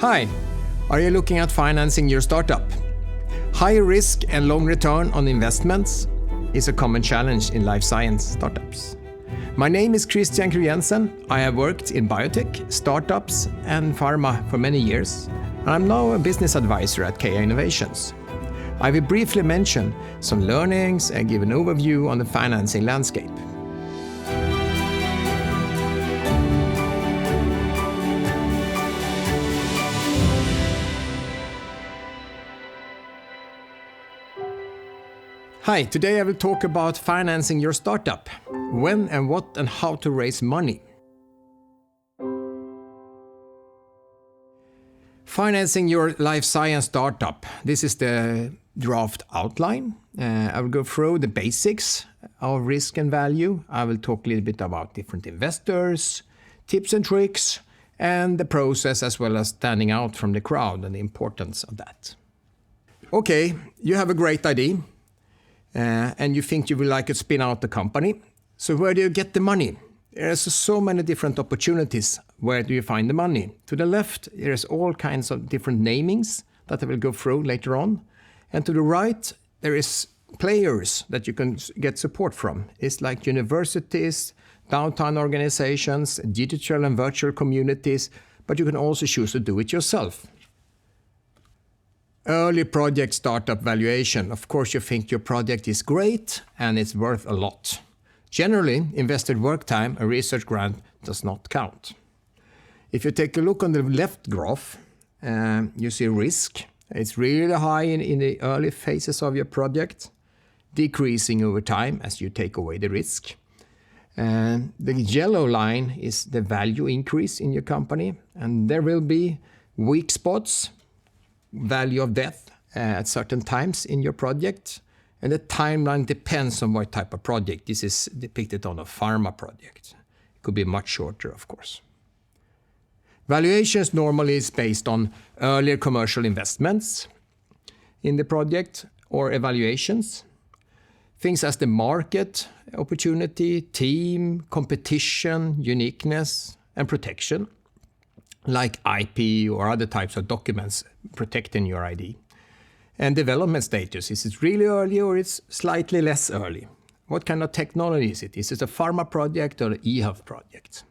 Hi, are you looking at financing your startup? High risk and long return on investments is a common challenge in life science startups. My name is Krog-Jensen. I have worked in biotech, startups and pharma for many years. I'm now a business advisor at KA Innovations. I will briefly mention some learnings and give an overview on the financing landscape. Hi, today I will talk about financing your startup. When and what and how to raise money. Financing your life science startup. This is the draft outline. I will go through the basics of risk and value. I will talk a little bit about different investors, tips and tricks, and the process as well as standing out from the crowd and the importance of that. Okay, you have a great idea. And you think you will like to spin out the company. So where do you get the money? There's so many different opportunities. Where do you find the money? To the left, there's all kinds of different namings that I will go through later on. And to the right, there is players that you can get support from. It's like universities, downtown organizations, digital and virtual communities, but you can also choose to do it yourself. Early project startup valuation. Of course, you think your project is great and it's worth a lot. Generally, invested work time, a research grant does not count. If you take a look on the left graph, you see risk. It's really high in the early phases of your project, decreasing over time as you take away the risk. The yellow line is the value increase in your company, and there will be weak spots, value of death at certain times in your project. And the timeline depends on what type of project. This is depicted on a pharma project. It could be much shorter, of course. Valuations normally is based on earlier commercial investments in the project or evaluations. Things as the market, opportunity, team, competition, uniqueness, and protection, like IP or other types of documents protecting your ID. And development status, is it really early or it's slightly less early? What kind of technology is it? Is it a pharma project or an e-health project?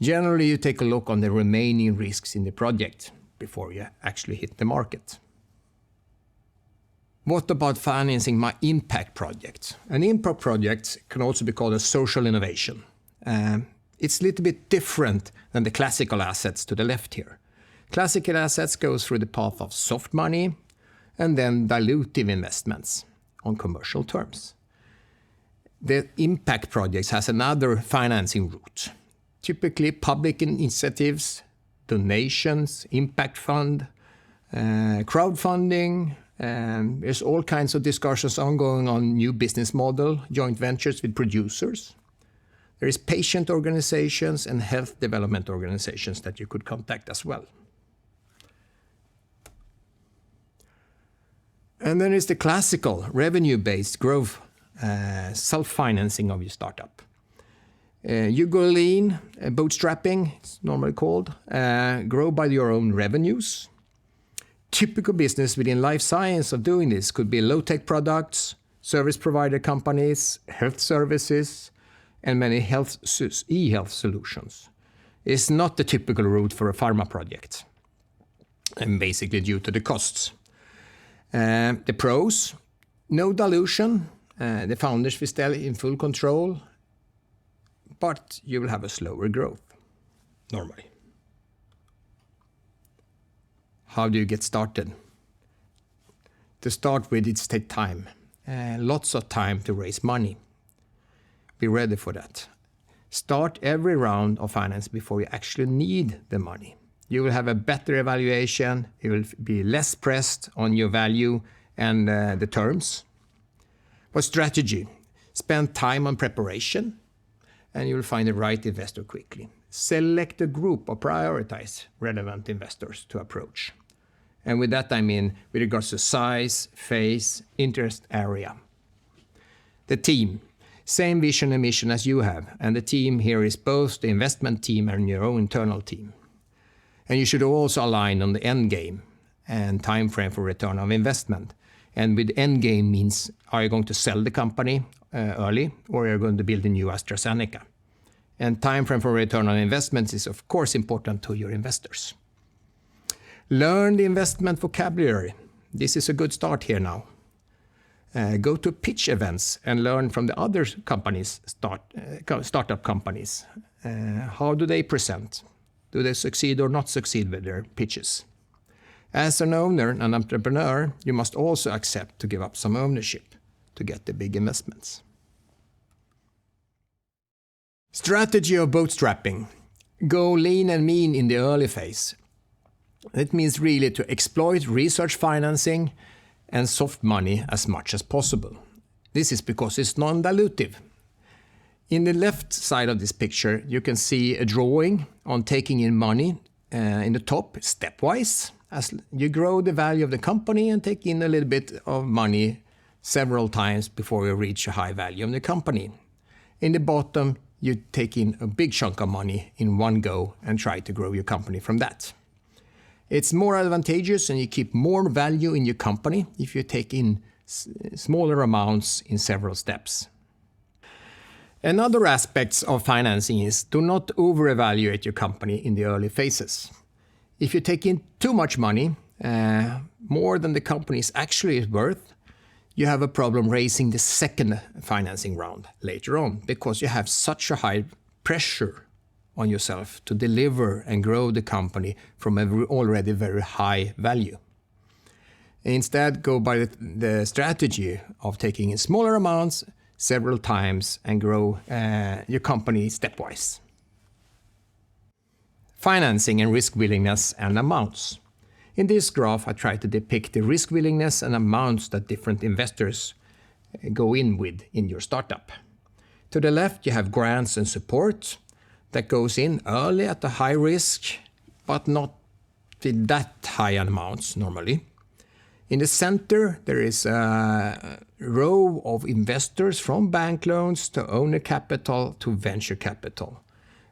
Generally, you take a look on the remaining risks in the project before you actually hit the market. What about financing my impact project? An impact project can also be called a social innovation. It's a little bit different than the classical assets to the left here. Classical assets goes through the path of soft money and then dilutive investments on commercial terms. The impact projects has another financing route. Typically public initiatives, donations, impact fund, crowdfunding. There's all kinds of discussions ongoing on new business model, joint ventures with producers. There is patient organizations and health development organizations that you could contact as well. And then is the classical revenue-based growth, self-financing of your startup. You go lean, bootstrapping, it's normally called, grow by your own revenues. Typical business within life science of doing this could be low-tech products, service provider companies, health services, and many e-health solutions. It's not the typical route for a pharma project, and basically due to the costs. The pros, no dilution, the founders will stay in full control, but you will have a slower growth, normally. How do you get started? To start with, it takes time, lots of time to raise money. Be ready for that. Start every round of finance before you actually need the money. You will have a better evaluation. You will be less pressed on your value and the terms. But strategy, spend time on preparation and you will find the right investor quickly. Select a group or prioritize relevant investors to approach. And with that I mean with regards to size, phase, interest area. The team. Same vision and mission as you have, and the team here is both the investment team and your own internal team. And you should also align on the end game and time frame for return on investment. And with end game means, are you going to sell the company early, or are you going to build a new AstraZeneca? And time frame for return on investments is of course important to your investors. Learn the investment vocabulary. This is a good start here now. Go to pitch events and learn from the other companies, startup companies. How do they present? Do they succeed or not succeed with their pitches? As an owner, an entrepreneur, you must also accept to give up some ownership to get the big investments. Strategy of bootstrapping. Go lean and mean in the early phase. It means really to exploit research financing and soft money as much as possible. This is because it's non-dilutive. In the left side of this picture, you can see a drawing on taking in money in the top stepwise as you grow the value of the company and take in a little bit of money several times before you reach a high value of the company. In the bottom, you take in a big chunk of money in one go and try to grow your company from that. It's more advantageous and you keep more value in your company if you take in smaller amounts in several steps. Another aspect of financing is do not over-evaluate your company in the early phases. If you take in too much money, more than the company is actually worth, you have a problem raising the second financing round later on because you have such a high pressure on yourself to deliver and grow the company from an already very high value. Instead, go by the strategy of taking in smaller amounts several times and grow your company stepwise. Financing and risk willingness and amounts. In this graph, I try to depict the risk willingness and amounts that different investors go in with in your startup. To the left, you have grants and support that goes in early at a high risk, but not with that high amounts normally. In the center, there is a row of investors from bank loans to owner capital to venture capital,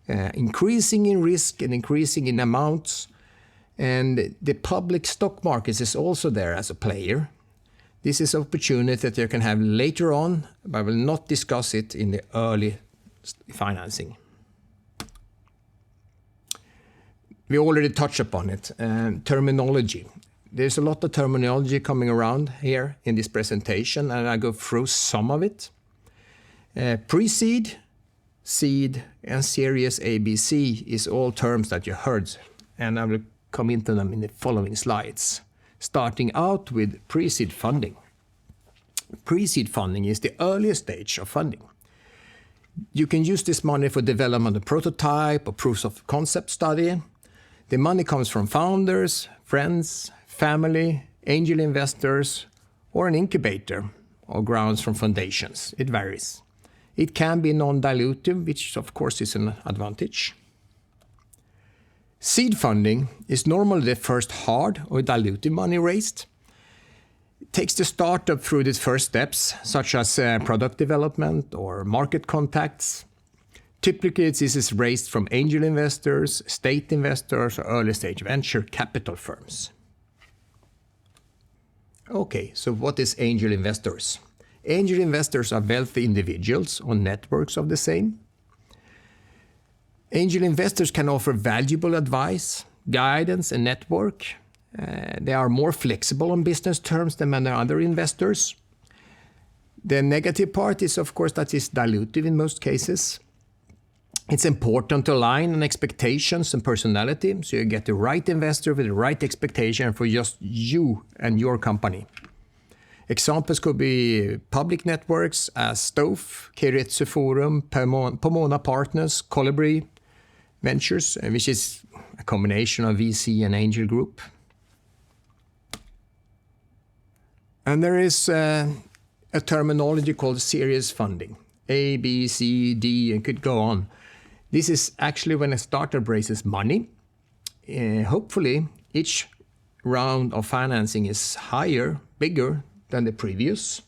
increasing in risk and increasing in amounts. And the public stock markets is also there as a player. This is an opportunity that you can have later on, but I will not discuss it in the early financing. We already touched upon it, terminology. There's a lot of terminology coming around here in this presentation, and I go through some of it. Pre-seed, seed, and Series ABC is all terms that you heard, and I will come into them in the following slides. Starting out with pre-seed funding. Pre-seed funding is the earliest stage of funding. You can use this money for development of prototype or proofs of concept study. The money comes from founders, friends, family, angel investors, or an incubator, or grants from foundations. It varies. It can be non-dilutive, which of course is an advantage. Seed funding is normally the first hard or dilutive money raised. It takes the startup through the first steps, such as product development or market contacts. Typically, this is raised from angel investors, state investors, or early stage venture capital firms. Okay, so what is angel investors? Angel investors are wealthy individuals or networks of the same. Angel investors can offer valuable advice, guidance, and network. They are more flexible on business terms than many other investors. The negative part is, of course, that it's dilutive in most cases. It's important to align on expectations and personality, so you get the right investor with the right expectation for just you and your company. Examples could be public networks as Stof, Keiretsu Forum, Pomona Partners, Colibri Ventures, which is a combination of VC and angel group. And there is a terminology called series funding. A, B, C, D, and could go on. This is actually when a startup raises money. Hopefully, each round of financing is higher, bigger than the previous,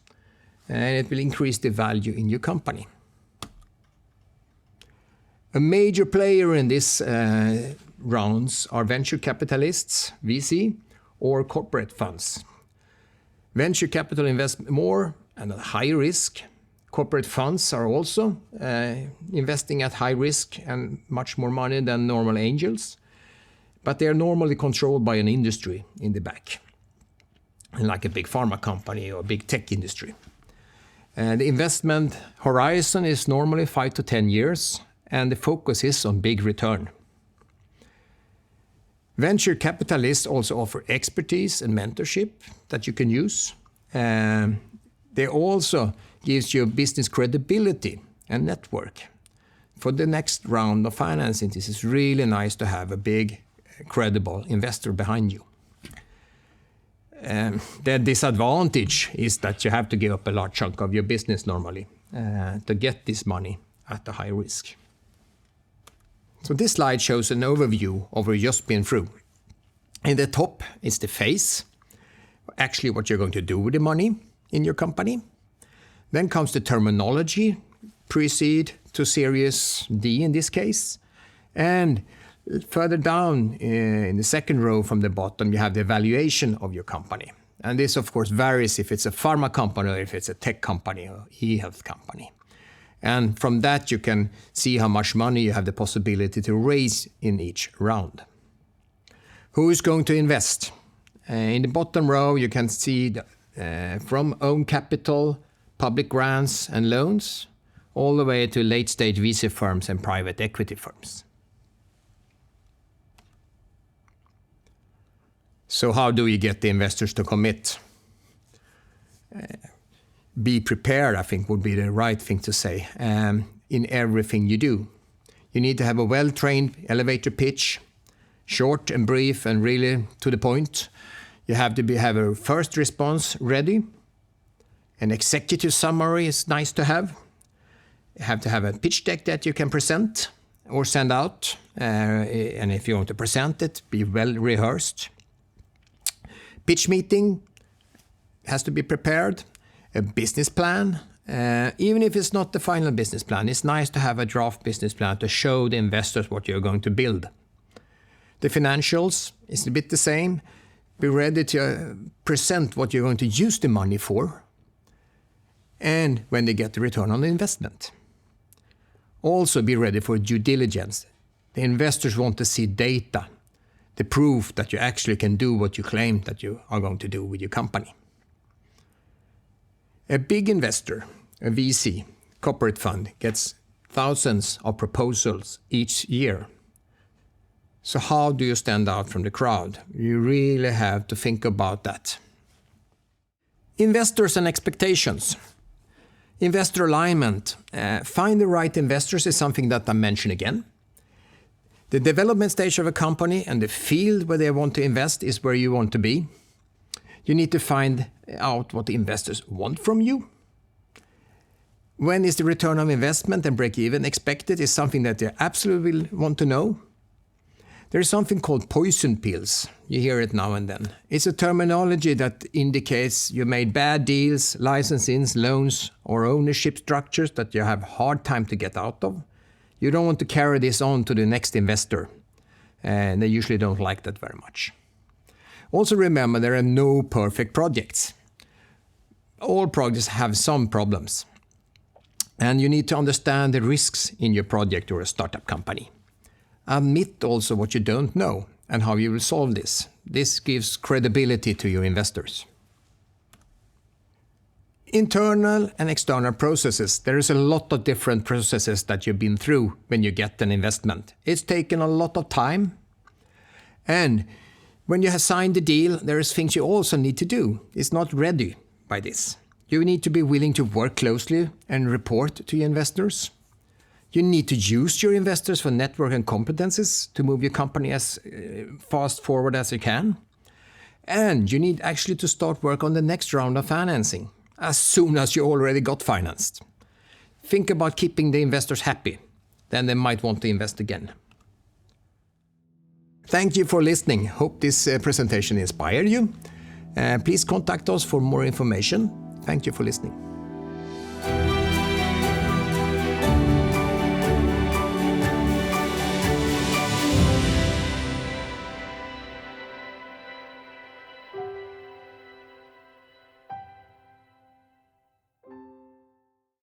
and it will increase the value in your company. A major player in this rounds are venture capitalists, VC, or corporate funds. Venture capital invest more and at high risk. Corporate funds are also investing at high risk and much more money than normal angels. But they are normally controlled by an industry in the back, like a big pharma company or big tech industry. The investment horizon is normally 5 to 10 years, and the focus is on big return. Venture capitalists also offer expertise and mentorship that you can use. They also gives you business credibility and network. For the next round of financing, this is really nice to have a big, credible investor behind you. The disadvantage is that you have to give up a large chunk of your business normally to get this money at a high risk. So this slide shows an overview of what we've just been through. In the top is the phase, actually what you're going to do with the money in your company. Then comes the terminology, pre-seed to Series D in this case. And further down in the second row from the bottom, you have the valuation of your company. And this, of course, varies if it's a pharma company or if it's a tech company or e-health company. And from that, you can see how much money you have the possibility to raise in each round. Who is going to invest? In the bottom row, you can see from own capital, public grants and loans, all the way to late-stage VC firms and private equity firms. So how do you get the investors to commit? Be prepared, I think, would be the right thing to say, in everything you do. You need to have a well-trained elevator pitch, short and brief and really to the point. You have to have a first response ready. An executive summary is nice to have. You have to have a pitch deck that you can present or send out. And if you want to present it, be well rehearsed. Pitch meeting has to be prepared. A business plan. Even if it's not the final business plan, it's nice to have a draft business plan to show the investors what you're going to build. The financials is a bit the same. Be ready to present what you're going to use the money for. And when they get the return on the investment. Also be ready for due diligence. The investors want to see data, the proof that you actually can do what you claim that you are going to do with your company. A big investor, a VC, corporate fund, gets thousands of proposals each year. So how do you stand out from the crowd? You really have to think about that. Investors and expectations. Investor alignment. Find the right investors is something that I mention again. The development stage of a company and the field where they want to invest is where you want to be. You need to find out what the investors want from you. When is the return on investment and break-even expected is something that they absolutely want to know. There is something called poison pills. You hear it now and then. It's a terminology that indicates you made bad deals, licensings, loans, or ownership structures that you have a hard time to get out of. You don't want to carry this on to the next investor. And they usually don't like that very much. Also remember, there are no perfect projects. All projects have some problems. And you need to understand the risks in your project or a startup company. Admit also what you don't know and how you will solve this. This gives credibility to your investors. Internal and external processes. There is a lot of different processes that you've been through when you get an investment. It's taken a lot of time. And when you have signed the deal, there is things you also need to do. It's not ready by this. You need to be willing to work closely and report to your investors. You need to use your investors for network and competences to move your company as fast forward as you can. And you need actually to start work on the next round of financing as soon as you already got financed. Think about keeping the investors happy. Then they might want to invest again. Thank you for listening. Hope this presentation inspired you. Please contact us for more information. Thank you for listening.